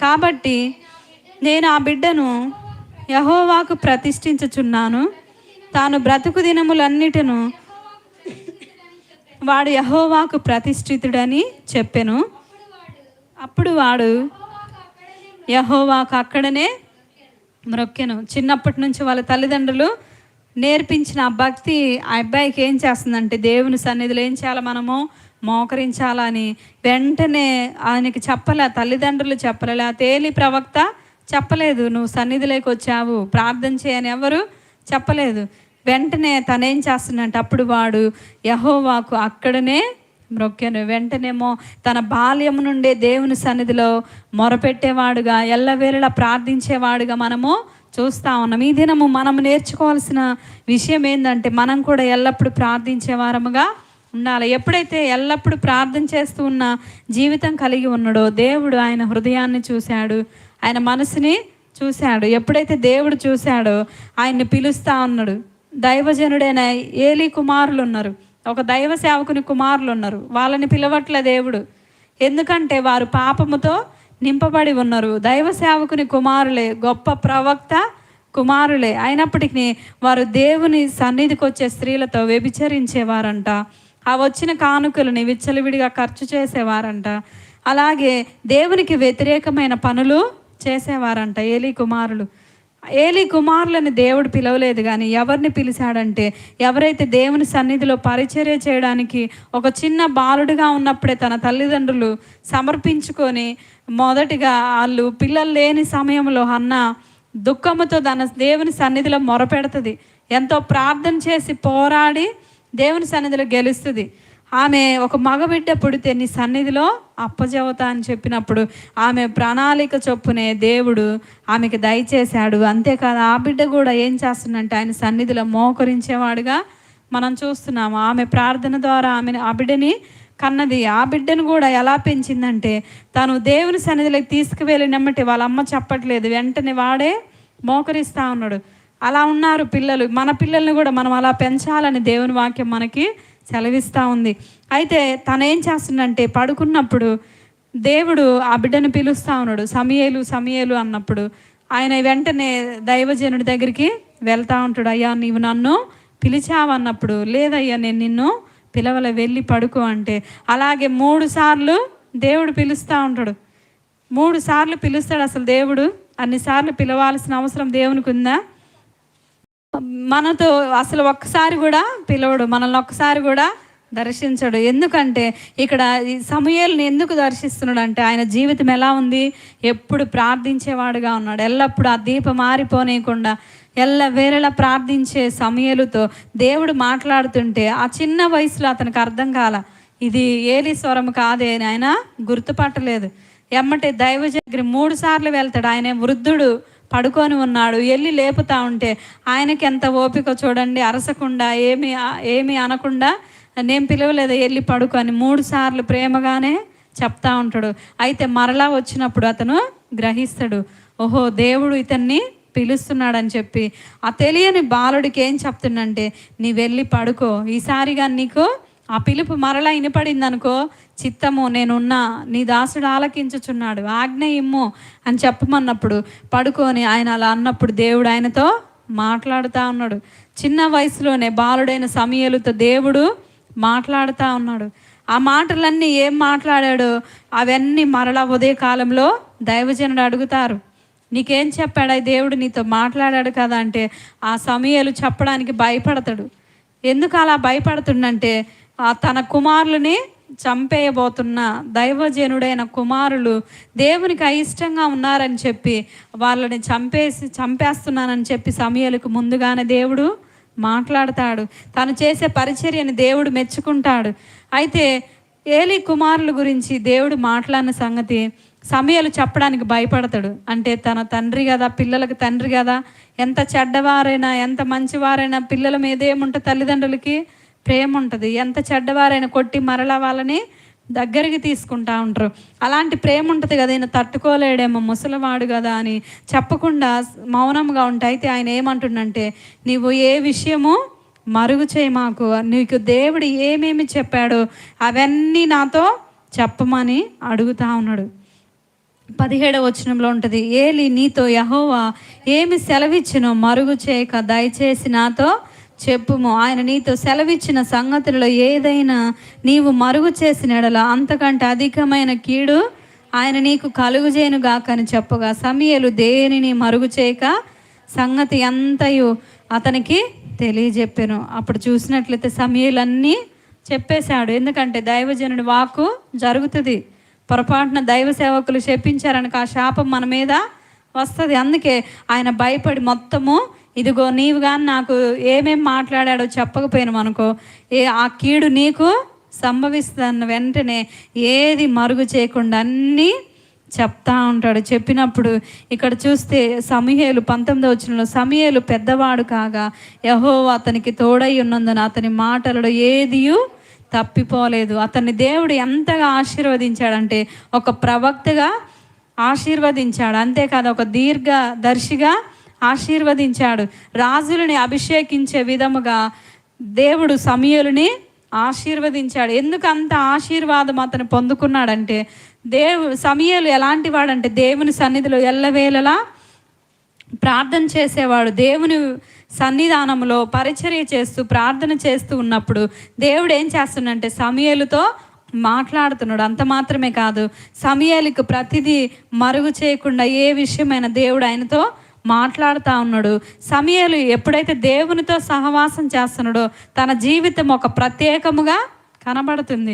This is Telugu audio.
కాబట్టి నేను ఆ బిడ్డను యెహోవాకు ప్రతిష్ఠించుచున్నాను. తాను బ్రతుకు దినములన్నిటిను వాడు యెహోవాకు ప్రతిష్ఠితుడని చెప్పెను. అప్పుడు వాడు యెహోవాకు అక్కడనే మ్రొక్కెను. చిన్నప్పటి నుంచి వాళ్ళ తల్లిదండ్రులు నేర్పించిన ఆ భక్తి ఆ అబ్బాయికి ఏం చేస్తుందంటే, దేవుని సన్నిధిలో ఏం చేయాలి, మనము మోకరించాలని వెంటనే ఆయనకి చెప్పలే, తల్లిదండ్రులు చెప్పలే, ఆ తేలి ప్రవక్త చెప్పలేదు, నువ్వు సన్నిధిలోకి వచ్చావు ప్రార్థన చేయని ఎవరు చెప్పలేదు. వెంటనే తనేం చేస్తుందంటే, అప్పుడు వాడు యెహోవాకు అక్కడనే మ్రొక్కెను. వెంటనేమో తన బాల్యం నుండే దేవుని సన్నిధిలో మొరపెట్టేవాడుగా, ఎల్లవేళలా ప్రార్థించేవాడుగా మనము చూస్తూ ఉన్నాం. ఈ దినము మనం నేర్చుకోవాల్సిన విషయం ఏంటంటే, మనం కూడా ఎల్లప్పుడూ ప్రార్థించే వారముగా ఉండాలి. ఎప్పుడైతే ఎల్లప్పుడూ ప్రార్థన చేస్తూ ఉన్న జీవితం కలిగి ఉన్నాడో, దేవుడు ఆయన హృదయాన్ని చూశాడు, ఆయన మనసుని చూశాడు. ఎప్పుడైతే దేవుడు చూశాడో ఆయన్ని పిలుస్తూ ఉన్నాడు. దైవజనుడైన ఏలీ కుమారులు ఉన్నారు, ఒక దైవ సేవకుని కుమారులు ఉన్నారు, వాళ్ళని పిలవట్లే దేవుడు. ఎందుకంటే వారు పాపముతో నింపబడి ఉన్నారు. దైవ సేవకుని కుమారులే, గొప్ప ప్రవక్త కుమారులే, అయినప్పటికీ వారు దేవుని సన్నిధికి వచ్చే స్త్రీలతో వ్యభిచరించేవారంట. ఆ వచ్చిన కానుకలని విచ్చలవిడిగా ఖర్చు చేసేవారంట. అలాగే దేవునికి వ్యతిరేకమైన పనులు చేసేవారంట ఏలీ కుమారులు. ఏలీ కుమారులని దేవుడు పిలవలేదు, కానీ ఎవరిని పిలిచాడంటే, ఎవరైతే దేవుని సన్నిధిలో పరిచర్య చేయడానికి ఒక చిన్న బాలుడుగా ఉన్నప్పుడే తన తల్లిదండ్రులు సమర్పించుకొని, మొదటిగా వాళ్ళు పిల్లలు లేని సమయంలో హన్న దుఃఖముతో తన దేవుని సన్నిధిలో మొరపెడుతుంది. ఎంతో ప్రార్థన చేసి పోరాడి దేవుని సన్నిధిలో గెలుస్తుంది. ఆమె ఒక మగబిడ్డ పుడితే నీ సన్నిధిలో అప్పజవుతా అని చెప్పినప్పుడు ఆమె ప్రణాళిక చొప్పునే దేవుడు ఆమెకి దయచేశాడు. అంతేకాదు ఆ బిడ్డ కూడా ఏం చేస్తుందంటే, ఆయన సన్నిధిలో మోకరించేవాడుగా మనం చూస్తున్నాము. ఆమె ప్రార్థన ద్వారా ఆ బిడ్డని కన్నది. ఆ బిడ్డను కూడా ఎలా పెంచిందంటే, తను దేవుని సన్నిధిలోకి తీసుకువెళ్ళినమ్మటి వాళ్ళ అమ్మ చెప్పట్లేదు, వెంటనే వాడే మోకరిస్తూ ఉన్నాడు. అలా ఉన్నారు పిల్లలు. మన పిల్లల్ని కూడా మనం అలా పెంచాలని దేవుని వాక్యం మనకి సెలవిస్తూ ఉంది. అయితే తను ఏం చేస్తుందంటే, పడుకున్నప్పుడు దేవుడు ఆ బిడ్డను పిలుస్తూ ఉన్నాడు, సమూయేలు సమూయేలు అన్నప్పుడు ఆయన వెంటనే దైవజనుడి దగ్గరికి వెళ్తూ ఉంటాడు. అయ్యా నీవు నన్ను పిలిచావన్నప్పుడు, లేదయ్యా నేను నిన్ను పిలవలే, వెళ్ళి పడుకో అంటే, అలాగే 3 సార్లు దేవుడు పిలుస్తూ ఉంటాడు. 3 సార్లు పిలుస్తాడు. అసలు దేవుడు అన్నిసార్లు పిలవాల్సిన అవసరం దేవునికి ఉందా? మనతో అసలు ఒక్కసారి కూడా పిలవడు, మనల్ని ఒక్కసారి కూడా దర్శించడు. ఎందుకంటే ఇక్కడ ఈ సమూయేలుని ఎందుకు దర్శిస్తున్నాడు అంటే, ఆయన జీవితం ఎలా ఉంది, ఎప్పుడు ప్రార్థించేవాడుగా ఉన్నాడు. ఎల్లప్పుడు ఆ దీపం ఆరిపోనీయకుండా ఎల్లవేళలా ప్రార్థించే సమూయేలుతో దేవుడు మాట్లాడుతుంటే, ఆ చిన్న వయసులో అతనికి అర్థం కాల, ఇది ఏలీ స్వరం కాదే అని ఆయన గుర్తుపట్టలేదు. ఎమ్మటే దైవజగ్రి 3 సార్లు వెళ్తాడు. ఆయన వృద్ధుడు పడుకొని ఉన్నాడు, వెళ్ళి లేపుతా ఉంటే ఆయనకి ఎంత ఓపిక చూడండి, అరసకుండా ఏమి అనకుండా, నేను పిలవలేదు వెళ్ళి పడుకొని 3 సార్లు ప్రేమగానే చెప్తా ఉంటాడు. అయితే మరలా వచ్చినప్పుడు అతను గ్రహిస్తాడు, ఓహో దేవుడు ఇతన్ని పిలుస్తున్నాడని చెప్పి. ఆ తెలియని బాలుడికి ఏం చెప్తుండంటే, నీ వెళ్ళి పడుకో, ఈసారిగా నీకు ఆ పిలుపు మరలా వినపడింది అనుకో, చిత్తము నేనున్నా, నీ దాసుడు ఆలకించుచున్నాడు, ఆజ్ఞ ఇమ్ము అని చెప్పమన్నప్పుడు పడుకొని ఆయన అలా అన్నప్పుడు దేవుడు ఆయనతో మాట్లాడుతూ ఉన్నాడు. చిన్న వయసులోనే బాలుడైన సమూయేలుతో దేవుడు మాట్లాడుతూ ఉన్నాడు. ఆ మాటలన్నీ ఏం మాట్లాడాడో అవన్నీ మరలా ఉదయకాలంలో దైవజనుడు అడుగుతారు, నీకేం చెప్పాడా దేవుడు, నీతో మాట్లాడాడు కదా అంటే, ఆ సమూయేలు చెప్పడానికి భయపడతాడు. ఎందుకు అలా భయపడుతుండంటే, తన కుమారులని చంపేయబోతున్న దైవజనుడైన కుమారులు దేవునికి అయిష్టంగా ఉన్నారని చెప్పి వాళ్ళని చంపేస్తున్నానని చెప్పి సమూయేలుకు ముందుగానే దేవుడు మాట్లాడతాడు. తను చేసే పరిచర్యని దేవుడు మెచ్చుకుంటాడు. అయితే ఏలీ కుమారుల గురించి దేవుడు మాట్లాడిన సంగతి సమూయేలు చెప్పడానికి భయపడతాడు. అంటే తన తండ్రి కదా, పిల్లలకు తండ్రి కదా, ఎంత చెడ్డవారైనా ఎంత మంచివారైనా పిల్లల మీద ఏముంటుంది, తల్లిదండ్రులకి ప్రేమ ఉంటుంది. ఎంత చెడ్డవారైనా కొట్టి మరలా వాళ్ళని దగ్గరికి తీసుకుంటా ఉంటారు. అలాంటి ప్రేమ ఉంటుంది కదా, ఈయన తట్టుకోలేడేమో ముసలివాడు కదా అని చెప్పకుండా మౌనంగా ఉంటాయి. అయితే ఆయన ఏమంటుండంటే, నీవు ఏ విషయము మరుగు చేయి మాకు, నీకు దేవుడు ఏమేమి చెప్పాడో అవన్నీ నాతో చెప్పమని అడుగుతా ఉన్నాడు. 17వ వచనంలో ఉంటుంది, ఏలి నీతో యెహోవా ఏమి సెలవిచ్చినో మరుగు చేయక దయచేసి నాతో చెప్పుము. ఆయన నీతో సెలవిచ్చిన సంగతులలో ఏదైనా నీవు మరుగు చేసిన ఎడల అంతకంటే అధికమైన కీడు ఆయన నీకు కలుగుజేయను గాక అని చెప్పగా సమూయేలు దేనిని మరుగు చేయక సంగతి అంతయు అతనికి తెలియజెప్పాను. అప్పుడు చూసినట్లయితే సమూయేలు అన్నీ చెప్పేశాడు. ఎందుకంటే దైవజనుడి వాక్కు జరుగుతుంది. పొరపాటున దైవ సేవకులు శపించారనక ఆ శాపం మన మీద వస్తుంది. అందుకే ఆయన భయపడి మొత్తము ఇదిగో నీవు కానీ నాకు ఏమేం మాట్లాడాడో చెప్పకపోయినా అనుకో ఆ కీడు నీకు సంభవిస్తుందన్న వెంటనే ఏది మరుగు చేయకుండా అన్నీ చెప్తా ఉంటాడు. చెప్పినప్పుడు ఇక్కడ చూస్తే సమూయేలు 19వ వచనంలో సమూయేలు పెద్దవాడు కాగా యెహోవా అతనికి తోడై ఉన్నందున అతని మాటలలో ఏదియు తప్పిపోలేదు. అతన్ని దేవుడు ఎంతగా ఆశీర్వదించాడంటే ఒక ప్రవక్తగా ఆశీర్వదించాడు, అంతేకాదు ఒక దీర్ఘదర్శిగా ఆశీర్వదించాడు. రాజులని అభిషేకించే విధముగా దేవుడు సమూయేలుని ఆశీర్వదించాడు. ఎందుకు అంత ఆశీర్వాదం అతను పొందుకున్నాడంటే సమూయేలు ఎలాంటి వాడంటే దేవుని సన్నిధిలో ఎల్లవేళలా ప్రార్థన చేసేవాడు. దేవుని సన్నిధానంలో పరిచర్య చేస్తూ ప్రార్థన చేస్తూ ఉన్నప్పుడు దేవుడు ఏం చేస్తున్నాడంటే సమూయేలుతో మాట్లాడుతున్నాడు. అంత మాత్రమే కాదు, సమూయేలుకు ప్రతిదీ మరుగు చేయకుండా ఏ విషయమైన దేవుడు ఆయనతో మాట్లాడుతూ ఉన్నాడు. సమూయేలు ఎప్పుడైతే దేవునితో సహవాసం చేస్తున్నాడో తన జీవితం ఒక ప్రత్యేకముగా కనబడుతుంది.